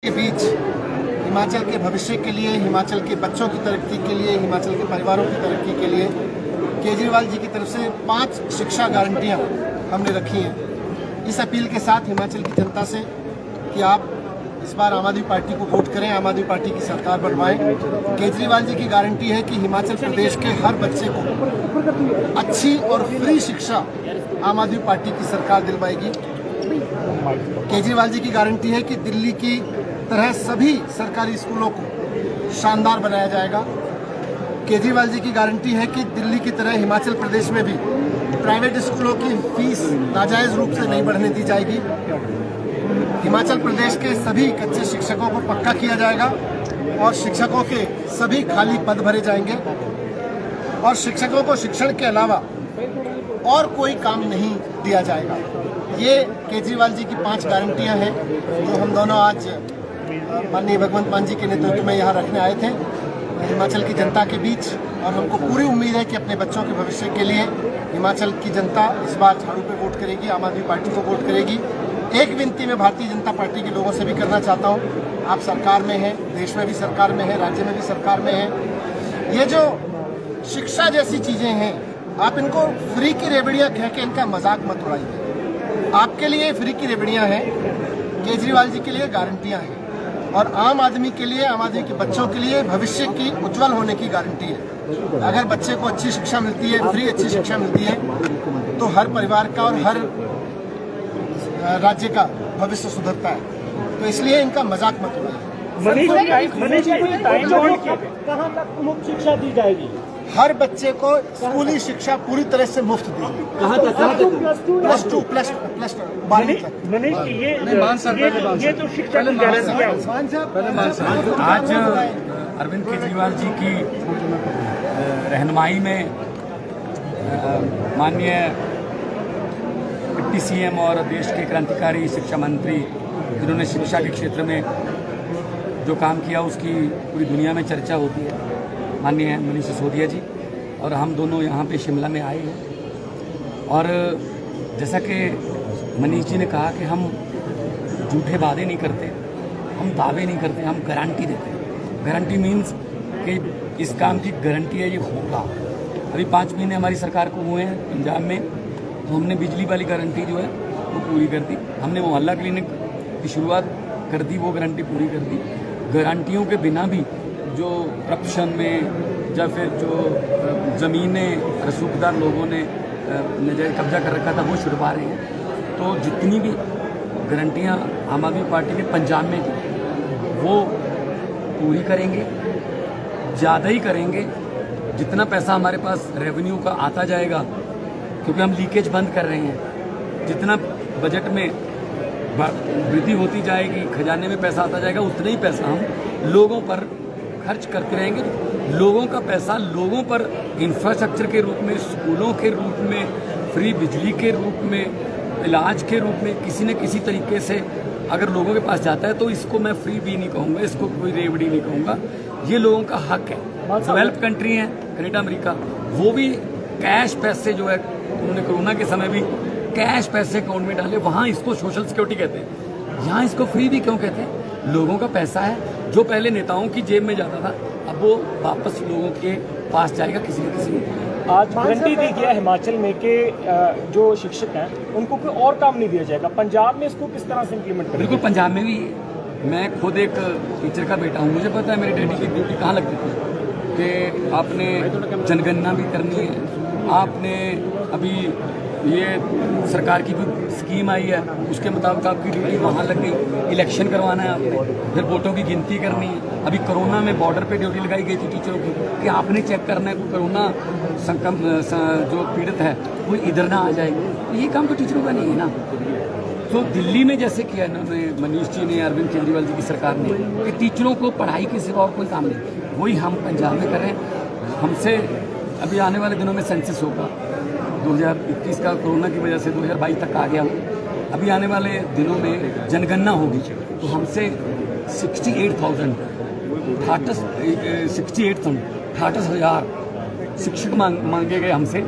के बीच हिमाचल के भविष्य के लिए, हिमाचल के बच्चों की तरक्की के लिए, हिमाचल के परिवारों की तरक्की के लिए केजरीवाल जी की तरफ से 5 शिक्षा गारंटियां हमने रखी हैं। इस अपील के साथ हिमाचल की जनता से कि आप इस बार आम आदमी पार्टी को वोट करें, आम आदमी पार्टी की सरकार बनवाएं। केजरीवाल जी की गारंटी है कि हिमाचल प्रदेश के हर बच्चे को अच्छी और फ्री शिक्षा आम आदमी पार्टी की सरकार दिलवाएगी। केजरीवाल जी की गारंटी है कि दिल्ली की तरह सभी सरकारी स्कूलों को शानदार बनाया जाएगा। केजरीवाल जी की गारंटी है कि दिल्ली की तरह हिमाचल प्रदेश में भी प्राइवेट स्कूलों की फीस नाजायज रूप से नहीं बढ़ने दी जाएगी। हिमाचल प्रदेश के सभी कच्चे शिक्षकों को पक्का किया जाएगा और शिक्षकों के सभी खाली पद भरे जाएंगे और शिक्षकों को शिक्षण के अलावा और कोई काम नहीं दिया जाएगा। ये केजरीवाल जी की 5 गारंटियां हैं जो हम दोनों आज माननीय भगवंत मान जी के नेतृत्व में यहाँ रखने आए थे हिमाचल की जनता के बीच। और हमको पूरी उम्मीद है कि अपने बच्चों के भविष्य के लिए हिमाचल की जनता इस बार झाड़ू पे वोट करेगी, आम आदमी पार्टी को वोट करेगी। एक विनती मैं भारतीय जनता पार्टी के लोगों से भी करना चाहता हूँ, आप सरकार में हैं, देश में भी सरकार में है, राज्य में भी सरकार में है। ये जो शिक्षा जैसी चीज़ें हैं, आप इनको फ्री की रेवड़ियाँ कह के इनका मजाक मत उड़ाइए। आपके लिए फ्री की रेवड़ियाँ हैं, केजरीवाल जी के लिए गारंटियाँ हैं और आम आदमी के लिए, आम आदमी के बच्चों के लिए भविष्य की उज्जवल होने की गारंटी है। अगर बच्चे को अच्छी शिक्षा मिलती है, फ्री अच्छी शिक्षा मिलती है, तो हर परिवार का और हर राज्य का भविष्य सुधरता है। तो इसलिए इनका मजाक मत उड़ाइए। कहाँ तक मुफ्त शिक्षा दी जाएगी? हर बच्चे को स्कूली शिक्षा पूरी तरह से मुफ्त दी जाएगी। कहाँ तक? प्लस टू प्लस 12 तक। मनीष जी, ये तो शिक्षा की गारंटी है। आज अरविंद केजरीवाल जी की रहनुमाई में माननीय डिप्टी सीएम और देश के क्रांतिकारी शिक्षा मंत्री जिन्होंने शिक्षा के क्षेत्र में जो काम किया उसकी पूरी दुनिया में चर्चा होती है, माननीय मनीष सिसोदिया जी। और हम दोनों यहाँ पे शिमला में आए हैं और जैसा कि मनीष जी ने कहा कि हम झूठे वादे नहीं करते, हम दावे नहीं करते, हम गारंटी देते हैं। गारंटी मीन्स कि इस काम की गारंटी है, ये होगा। अभी 5 महीने हमारी सरकार को हुए हैं पंजाब में, तो हमने बिजली वाली गारंटी जो है वो पूरी कर दी। हमने मोहल्ला क्लिनिक की शुरुआत कर दी, वो गारंटी पूरी कर दी। गारंटियों के बिना भी जो करप्शन में या फिर जो ज़मीनें रसूखदार लोगों ने नजायज़ कब्जा कर रखा था वो छुड़वा रहे हैं। तो जितनी भी गारंटियां आम आदमी पार्टी ने पंजाब में दी वो पूरी करेंगे, ज़्यादा ही करेंगे। जितना पैसा हमारे पास रेवेन्यू का आता जाएगा, क्योंकि हम लीकेज बंद कर रहे हैं, जितना बजट में वृद्धि होती जाएगी, खजाने में पैसा आता जाएगा, उतना ही पैसा हम लोगों पर खर्च करते रहेंगे। लोगों का पैसा लोगों पर इंफ्रास्ट्रक्चर के रूप में, स्कूलों के रूप में, फ्री बिजली के रूप में, इलाज के रूप में किसी न किसी तरीके से अगर लोगों के पास जाता है तो इसको मैं फ्री भी नहीं कहूँगा, इसको कोई रेवड़ी नहीं कहूँगा। ये लोगों का हक है। डेवलप कंट्री है कनाडा, अमेरिका, वो भी कैश पैसे जो है उन्होंने कोरोना के समय भी कैश पैसे अकाउंट में डाले, वहाँ इसको सोशल सिक्योरिटी कहते हैं। यहाँ इसको फ्री भी क्यों कहते हैं? लोगों का पैसा है जो पहले नेताओं की जेब में जाता था, अब वो वापस लोगों के पास जाएगा किसी न किसी। आज गारंटी दी गया हिमाचल में कि जो शिक्षक हैं उनको कोई और काम नहीं दिया जाएगा। पंजाब में इसको किस तरह से इम्प्लीमेंट करें? बिल्कुल, पंजाब में भी मैं खुद एक टीचर का बेटा हूँ, मुझे पता है मेरी डैडी की ड्यूटी कहाँ लगती थी कि आपने जनगणना भी करनी है, आपने अभी ये सरकार की कोई स्कीम आई है उसके मुताबिक आपकी ड्यूटी वहाँ लग गई, इलेक्शन करवाना है आपने, फिर वोटों की गिनती करनी है। अभी कोरोना में बॉर्डर पे ड्यूटी लगाई गई थी टीचरों की कि आपने चेक करना है कोई कोरोना जो पीड़ित है वो इधर ना आ जाए। ये काम तो टीचरों का नहीं है ना। तो दिल्ली में जैसे किया इन्होंने, मनीष जी ने, अरविंद केजरीवाल जी की सरकार ने, कि टीचरों को पढ़ाई के सिवा और कोई काम नहीं, वही हम पंजाब में कर रहे हैं। हमसे अभी आने वाले दिनों में सेंसस होगा, 2021 का कोरोना की वजह से 2022 तक आ गया। अभी आने वाले दिनों में जनगणना होगी, तो हमसे 68,000 शिक्षक मांगे गए हमसे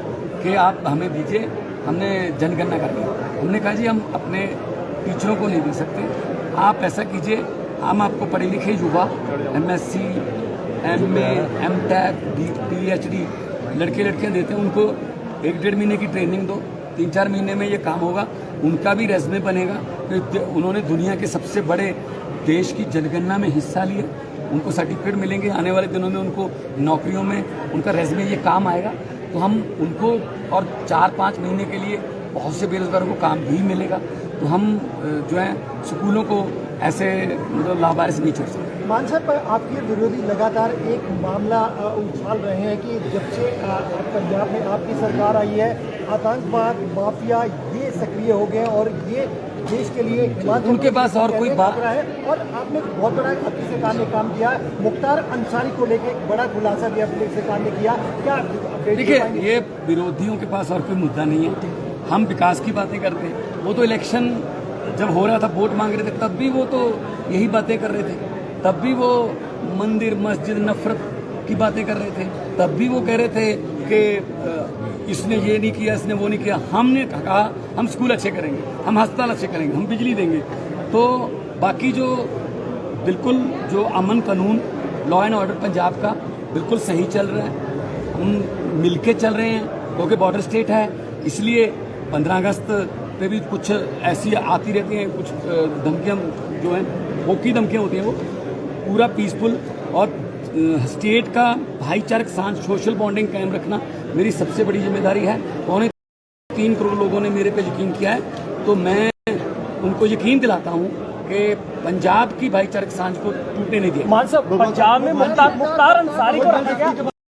कि आप हमें दीजिए, हमने जनगणना करनी है। हमने कहा जी हम अपने टीचरों को नहीं दे सकते, आप ऐसा कीजिए हम आपको पढ़े लिखे युवा MSc, MA, MTech, PhD लड़के लड़कियां देते हैं, उनको 1-1.5 महीने की ट्रेनिंग दो, 3-4 महीने में ये काम होगा, उनका भी रेज्यूमे बनेगा कि उन्होंने दुनिया के सबसे बड़े देश की जनगणना में हिस्सा लिया, उनको सर्टिफिकेट मिलेंगे, आने वाले दिनों में उनको नौकरियों में उनका रेज्यूमे ये काम आएगा। तो हम उनको और 4-5 महीने के लिए बहुत से बेरोजगारों को काम भी मिलेगा। तो हम जो है स्कूलों को ऐसे मतलब लाभार्थी नहीं छोड़ सकते। मान साहब, आपके विरोधी लगातार एक मामला उछाल रहे हैं कि जब से पंजाब में आपकी सरकार आई है, आतंकवाद माफिया ये सक्रिय हो गए और ये देश के लिए उनके पास और कोई बात है। और आपने बहुत बड़ा आपकी सरकार ने काम किया, मुख्तार अंसारी को लेके बड़ा खुलासा भी अपनी सरकार ने किया। क्या देखिए, ये विरोधियों के पास और कोई मुद्दा नहीं है। हम विकास की बातें करते हैं, वो तो इलेक्शन जब हो रहा था, वोट मांग रहे थे, तब भी वो तो यही बातें कर रहे थे, तब भी वो मंदिर मस्जिद नफरत की बातें कर रहे थे, तब भी वो कह रहे थे कि इसने ये नहीं किया, इसने वो नहीं किया। हमने कहा हम स्कूल अच्छे करेंगे, हम अस्पताल अच्छे करेंगे, हम बिजली देंगे। तो बाकी जो बिल्कुल जो अमन कानून, लॉ एंड ऑर्डर पंजाब का बिल्कुल सही चल रहा है, हम मिलके चल रहे हैं, क्योंकि बॉर्डर स्टेट है। इसलिए 15 अगस्त पे भी कुछ ऐसी आती रहती हैं, कुछ धमकियाँ जो हैं, फोकी धमकियाँ होती हैं, वो पूरा पीसफुल और स्टेट का भाईचारक सांझ सोशल बॉन्डिंग कायम रखना मेरी सबसे बड़ी जिम्मेदारी है। 3.25 करोड़ लोगों ने मेरे पे यकीन किया है, तो मैं उनको यकीन दिलाता हूँ कि पंजाब की भाईचारक सांझ को टूटने नहीं दिया। मान साहब, पंजाब में मुख्तार अंसारी को रखा गया।